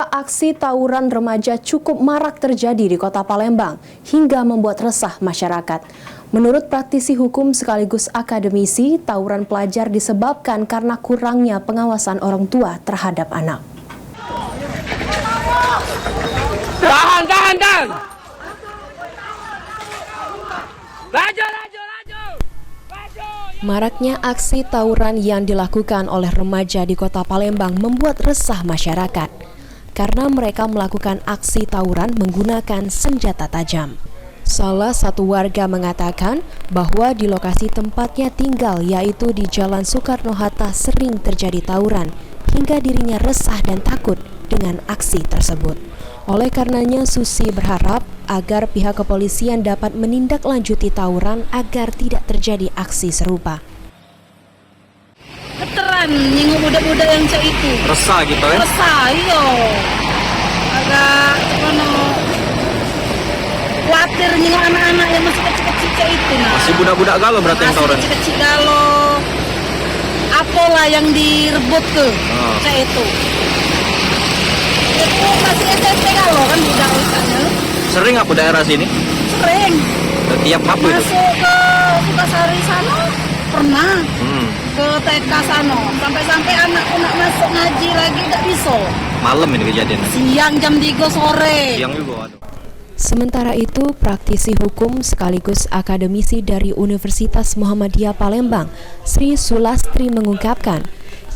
aksi tawuran remaja cukup marak terjadi di Kota Palembang hingga membuat resah masyarakat. Menurut praktisi hukum sekaligus akademisi, tawuran pelajar disebabkan karena kurangnya pengawasan orang tua terhadap anak. Tahan! Laju! Maraknya aksi tawuran yang dilakukan oleh remaja di Kota Palembang membuat resah masyarakat karena mereka melakukan aksi tawuran menggunakan senjata tajam. Salah satu warga mengatakan bahwa di lokasi tempatnya tinggal, yaitu di Jalan Soekarno-Hatta, sering terjadi tawuran hingga dirinya resah dan takut dengan aksi tersebut. Oleh karenanya, Susi berharap agar pihak kepolisian dapat menindaklanjuti tawuran agar tidak terjadi aksi serupa. Veteran, nyinggung budak-budak yang cek itu. Resah gitu ya? Resah, iya. Agak, khawatir nyinggung anak-anak yang masih kecil-kecil cek itu. Nah. Masih budak-budak galau berarti yang tawuran? Masih kecil-kecil galau. Apalah yang direbut tuh, cek itu. Itu masih SMP galau kan budak misalnya. Sering apa daerah sini? Sering. Tiap apa itu? Masuk ke Sukasari sana, pernah. Ke TK sana, sampai-sampai anakku nak masuk ngaji lagi tak bisa. Malam ini kejadian? Siang jam 3 sore. Siang juga, aduh. Sementara itu, praktisi hukum sekaligus akademisi dari Universitas Muhammadiyah Palembang, Sri Sulastri mengungkapkan,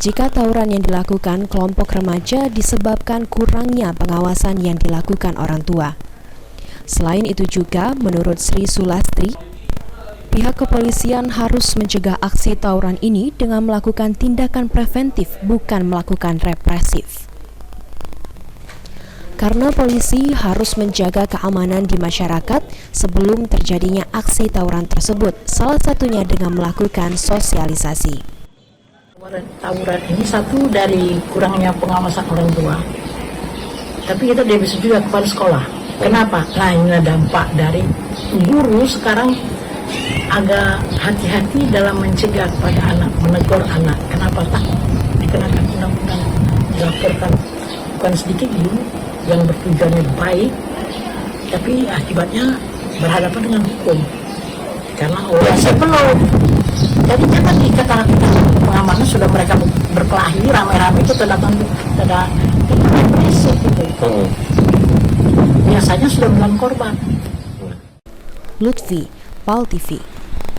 jika tawuran yang dilakukan kelompok remaja disebabkan kurangnya pengawasan yang dilakukan orang tua. Selain itu juga, menurut Sri Sulastri, pihak kepolisian harus mencegah aksi tawuran ini dengan melakukan tindakan preventif, bukan melakukan represif. Karena polisi harus menjaga keamanan di masyarakat sebelum terjadinya aksi tawuran tersebut, salah satunya dengan melakukan sosialisasi. Tawuran ini satu dari kurangnya pengawasan orang tua, tapi kita bisa juga kepada sekolah. Kenapa? Nah, ini dampak dari guru sekarang agak hati-hati dalam mencegah kepada anak, menegur anak. Kenapa takut dikenakan undang-undang, dilaporkan bukan sedikit guru yang bertujuannya baik, tapi akibatnya berhadapan dengan hukum karena oleh sebelum. Jadi jangan dikatakan pengamanan sudah mereka berkelahi ramai-ramai itu tidak represif gitu. Biasanya sudah menelan korban. Lutfi, PAL TV.